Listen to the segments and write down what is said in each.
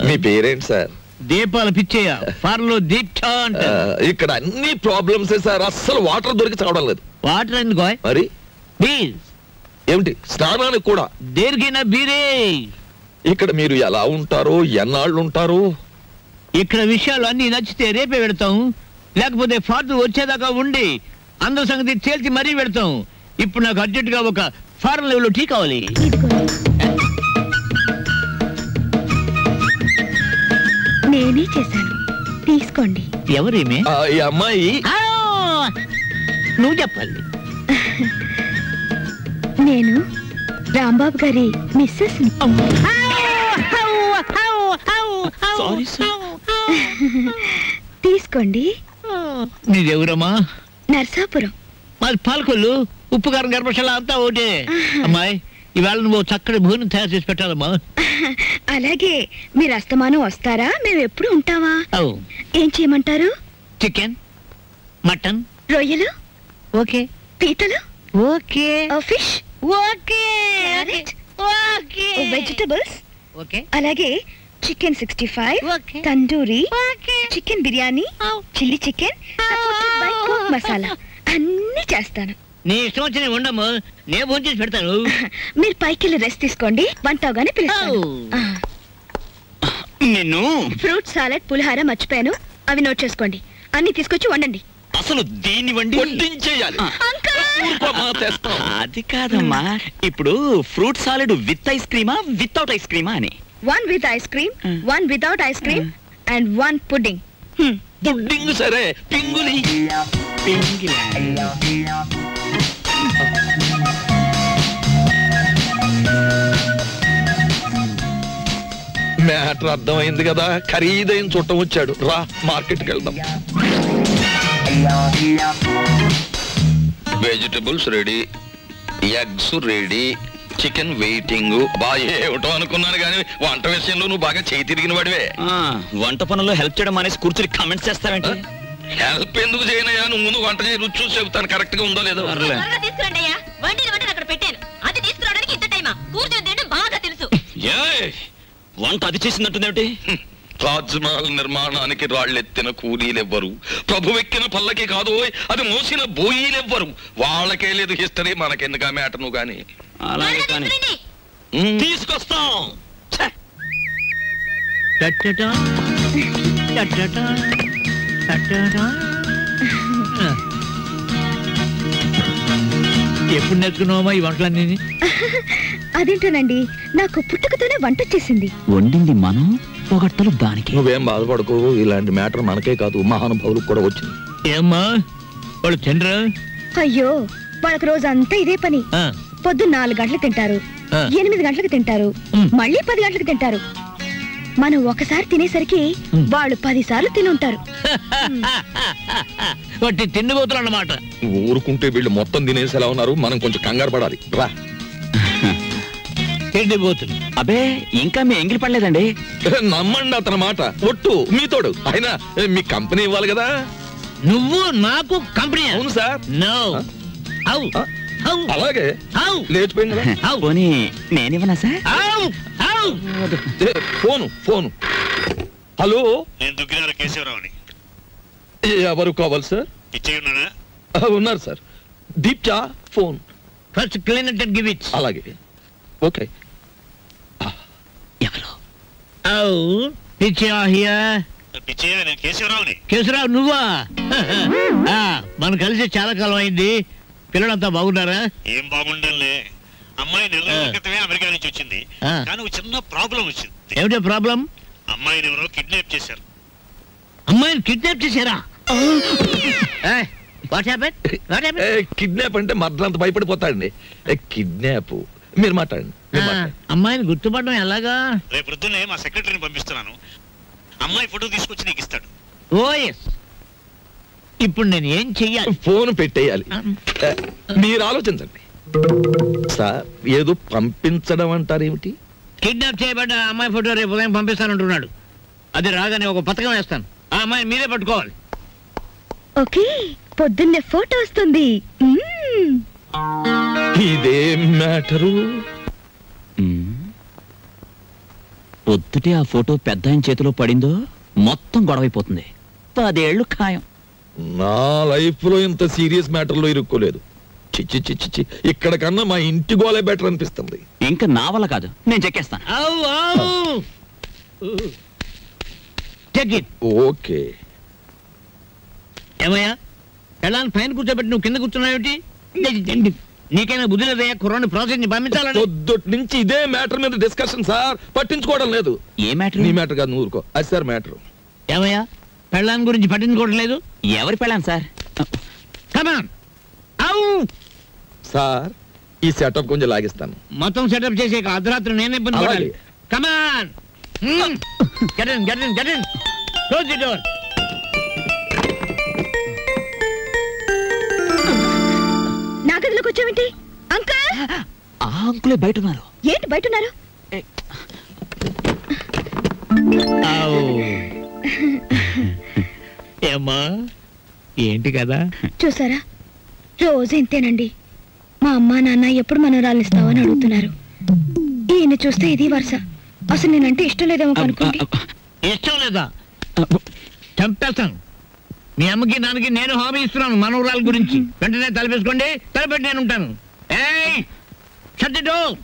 మీ పేరేంటి సార్? దీపాల పిచ్చయ్య. ఫార్లో దీక్ష అంటే. ఇక్కడ అన్ని ప్రాబ్లమ్స్ సార్. అస్సలు వాటర్ దొరికి చావడం లేదు. వాటర్ ఎందుకో మరి బీర్ ఏమిటి స్నానానికి కూడా? దేనికైనా బీరే. ఇక్కడ మీరు ఎలా ఉంటారు, ఎన్నాళ్ళు ఉంటారు? ఇక్కడ విషయాలు అన్ని నచ్చితే రేపే పెడతాం, లేకపోతే ఫాదర్ వచ్చేదాకా ఉండి అందరి సంగతి తేల్చి మరీ పెడతాం. ఇప్పుడు నాకు అర్జెంట్ గా ఒక ఫారెన్ లెవెల్ టీ కావాలి. నేనే చేశాను, తీసుకోండి. ఎవరేమే? ఈ అమ్మాయి. నువ్వు చెప్పాలి. నేను రాంబాబు గారి మిస్సెస్. తీసుకోండి. నీదెవరమ్మా? నర్సాపురం. మాది పాలకొల్లు. ఉప్పు కారం గర్భశాల అంతా ఒకటే. అమ్మాయి ఇవాళ నువ్వు చక్కటి భోజనం తయారు చేసి పెట్టాలమ్మా. అలాగే. మీరు అస్తమానం వస్తారా? మేము ఎప్పుడు ఉంటావా? ఏం చేయమంటారు? చికెన్, మటన్, రొయ్యలు ఓకే, పీతలు okay, fish okay, okay, vegetables okay, అలాగే chicken 65, tandoori, chicken biryani, chilli chicken, masala అన్ని చేస్తాను. నీ ఇష్టం వచ్చి ఉండము, నేను ఫోన్ చేసి పెడతాను. మీరు పైకి వెళ్ళి రెస్ట్ తీసుకోండి, వంట అవగానే పిలుస్తాను. నిన్ను ఫ్రూట్ సాలెడ్, పులిహార మర్చిపోయాను, అవి నోట్ చేసుకోండి. అన్ని తీసుకొచ్చి వండండి. అసలు దీన్ని వండి వడ్డించేయాలి. అది కాదమ్మా, ఇప్పుడు ఫ్రూట్ సాలెడ్ విత్ ఐస్ క్రీమా వితౌట్ ఐస్ క్రీమా అని? One with ice cream, one without ice cream and one pudding. Pudding సరే, పింగులి. మ్యాటర్ అర్థమైంది కదా. ఖరీదైన చుట్టం వచ్చాడు. రా మార్కెట్కి వెళ్దాం. Vegetables ready, eggs ready, chicken waiting. బాగా ఏమిటో అనుకున్నాను కానీ వంట విషయంలో నువ్వు బాగా చేయి తిరిగిన వాడివే. వంట పనుల్లో హెల్ప్ చేయడం అనేసి కూర్చుని కామెంట్స్ చేస్తావేంటి? హెల్ప్ ఎందుకు చేయనయ్యా? నువ్వు ముందు వంట చేయి, రుచి చూసి చెబుతాను కరెక్ట్ గా ఉందో లేదో. వంట అది చేసిందంటుందేమిటి? తాజ్మహల్ నిర్మాణానికి రాళ్ళెత్తిన కూలీలెవ్వరు, ప్రభువెక్కిన పల్లకి కాదు, అది మోసిన బోయీలెవ్వరు. వాళ్ళకే లేదు హిస్టరీ, మనకెందుకు ఆ మ్యాటర్? నువ్వు కానీ అలాగే కానీ తీసుకొస్తాం. ఎప్పుడు నేర్చుకున్నావమ్మా ఈ వంటలన్నీ? అదేంటోనండి, నాకు పుట్టుకతోనే వంట వచ్చేసింది. వండింది మనం, పొగట్టలు దానికి. నువ్వేం బాధపడకు, ఇలాంటి మ్యాటర్ మనకే కాదు మహానుభావులకు కూడా వచ్చింది. ఏమ్మా వాళ్ళు తినరా? అయ్యో, వాళ్ళకి రోజంతా ఇదే పని. పొద్దున్న 4 గంటలకు తింటారు, 8 గంటలకు తింటారు, మళ్ళీ 10 గంటలకు తింటారు. మనం ఒకసారి తినేసరికి వాళ్ళు 10 సార్లు తినుంటారు. వాటి తిండిపోతులు అన్నమాట. ఊరుకుంటే వీళ్ళు మొత్తం తినేసేలా ఉన్నారు, మనం కొంచెం కంగారు పడాలి. రా. తిండిపోతులు. అబే, ఇంకా మీ ఎంగిలి పడలేదండి. నమ్మండి అతని మాట. ఒట్టు మీతోడు. అయినా మీ కంపెనీ ఇవ్వాలి కదా. నువ్వు నాకు కంపెనీ? అవును సార్. నో. అలాగే లేచిపోయింది కదా. పోనీ నేనివ్వనా సార్? ఫోను. హలో, నేను దుగ్గినార కేశవరావుని. ఎవరు కావాలి సార్? పిచ్చయ్య ఉన్నాడా? ఉన్నారు సార్. దీప్చా phone. First clean it and give it. అలాగే. ఓకే. ఎవరు? పిచ్చయ్య హియర్. పిచ్చయ్య, నేను కేశవరావుని. కేశవరావు నువ్వా? మనం కలిసి చాలా కాలం అయింది. పిల్లలంతా బాగున్నారా? ఏం బాగుండాలే. అమ్మాయి 4 నెలల క్రితమే అమెరికా నుంచి వచ్చింది, కానీ ఒక చిన్న ప్రాబ్లం వచ్చింది. ఏమిటో ప్రాబ్లం? అమ్మాయిని ఎవరో కిడ్నాప్ చేశారు. అమ్మాయిని కిడ్నాప్ చేశారా? కిడ్నాప్ అంటే మర్డర్ భయపడిపోతాడండి. కిడ్నాప్ మీరు మాట్లాడండి. అమ్మాయిని గుర్తుపడడం ఎలాగా? రేపు పొద్దున్నే మా సెక్రటరీని పంపిస్తున్నాను. అమ్మాయి ఫోటో తీసుకొచ్చి నీకు ఇస్తాడు. ఓఎస్. ఇప్పుడు నేను ఏం చెయ్యాలి? ఫోన్ పెట్టేయాలి. మీరు ఆలోచించండి సార్. ఏదో పంపించడం అంటారు ఏమిటి? కిడ్నాప్ చేయబడ్డ అమ్మాయి ఫోటో రేపు ఉదయం పంపిస్తానంటున్నాడు. అది రాగానే ఒక పథకం వేస్తాను. ఆ అమ్మాయి మీరే పట్టుకోవాలి. ఓకే, పొద్దున్నే ఫోటో వస్తుంది. ఇదే మ్యాటరు. పొద్దుటే ఆ ఫోటో పెద్ద ఆయన చేతిలో పడిందో మొత్తం గొడవైపోతుంది. 10 ఏళ్ళు ఖాయం. నా లైఫ్ లో ఇంత సీరియస్ మ్యాటర్ లో ఇరుక్కోలేదు. చిచ్చి చిచ్చి చి ఇక్కడ కన్నా మా ఇంటి గోలే బెటర్ అనిపిస్తుంది. ఇంకా నా వల్ల కాదు, నేను చెక్కేస్తాను. ఓకే. ఏమయ్యా ఎలా పైన కూర్చోబెట్టి నువ్వు కింద కూర్చున్నావేంటి? నీకైనా బుద్ధి లేదయ్యా కుర్రాన్ని ప్రాసెస్ ని పంపించాలని. పొద్దుటి నుంచి ఇదే మ్యాటర్ మీద డిస్కషన్ సార్, పట్టించుకోవడం లేదు. ఏ మ్యాటర్? నీ మ్యాటర్ కాదు, నువ్వు ఊరుకో. అది సార్ మ్యాటర్. ఏమయ్యా పెళ్ళాన్ని గురించి పట్టించుకోవడం లేదు? ఎవరి పెళ్ళాను సార్? కమాన్ సార్ ఈ సెటప్ కొంచెం లాగిస్తాను. మొత్తం సెటప్ చేసే అర్ధరాత్రి నేను ఇబ్బంది పడాలి. Come on get in get in get in close the door. నా గదిలోకి వచ్చావేంటి అంకుల్? ఆ అంకులే బయట ఉన్నారు. ఏంటి బయట ఉన్నారు? ఏమ్మా ఏంటి కదా? చూసారా రోజు ఇంతేనండి. మా అమ్మా నాన్న ఎప్పుడు మనవరాలు ఇస్తావని అడుగుతున్నారు. ఈయన చూస్తే ఇది వరుస. అసలు నేనంటే ఇష్టం లేదేమో అనుకోండి. ఇష్టం లేదా? చంపేస్తాను. మీ అమ్మకి నాన్నకి నేను హామీ ఇస్తున్నాను మనవరాల గురించి. వెంటనే తలపేసుకోండి, తలపెట్టి నేను ఉంటాను. ఏయ్ షట్ ది డోర్.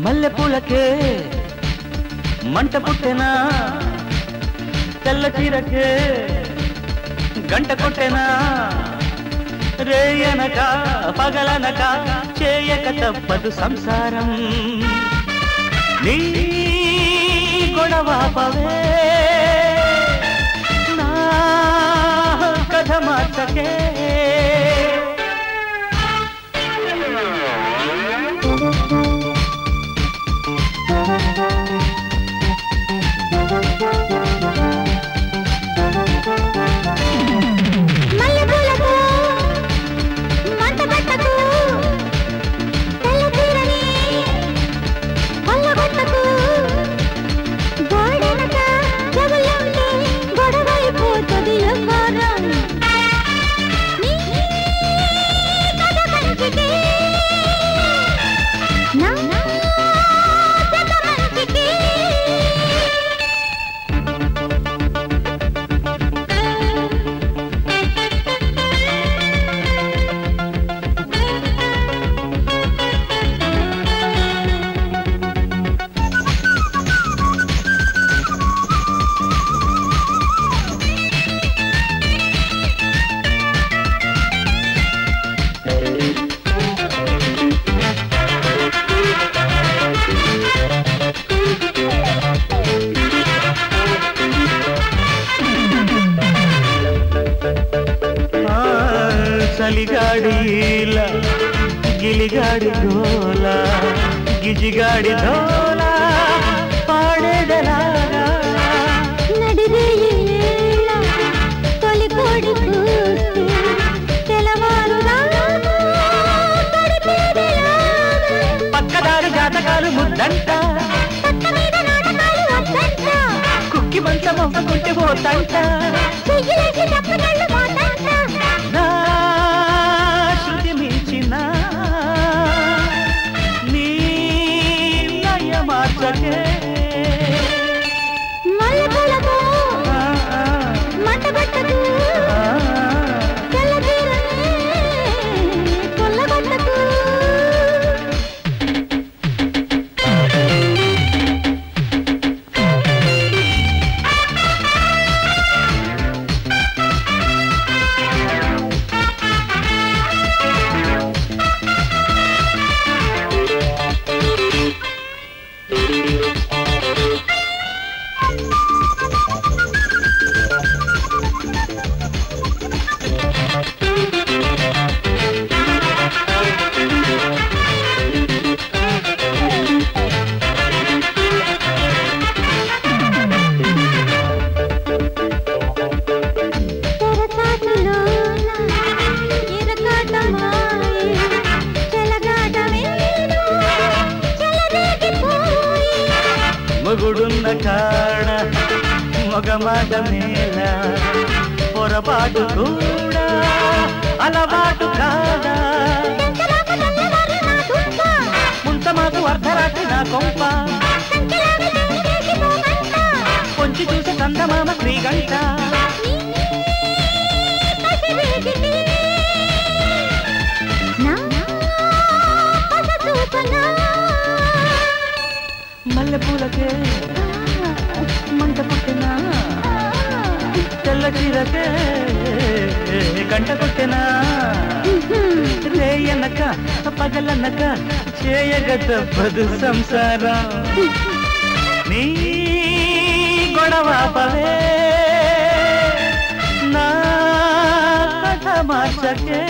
మల్లెపూలకే మంట పుట్టెనా, తెల్ల చీరకే గంట కొట్టెనా, రేయనక పగలనక చేయక తప్పదు సంసారం. నీ గొడవ పవే నా కథ మార్చకే. చలిగాడిల గిలిగాడి ధోల గిజిగాడి ధోల పాడేదలాగా నడిరేయేల తొలి కోడి పూస్తే తెలవారు పక్కదారి జాతకాలు ముద్దంట, పక్క మీద నాటకాలు వద్దంట, కుక్కి మంచం అవ్వకుంటే పోతంట, చెయ్యిలేసి తప్పగళ్ళు పోతంట. నా శృతి మించిన నీ లయ మార్చకే. మల్లెపూలకు మంటబట్టకు తెల్లదీరనే కొల్లబట్టకు. మొగుడున్న కాడ మగమాట నేల పొరపాటు కూడా అలవాటు కాదా ముంత మాకు అర్ధరాత్రి నా కొంప కొంచెం చూసి కందమామ శ్రీగంట మల్లెపూలకే మంట పుట్టినా తెల్ల చీరకే గంట కొట్టినా రేయనక పగలనక చేయగ తప్పదు సంసారం నీ గొడవ పవే నా కథ మార్చకే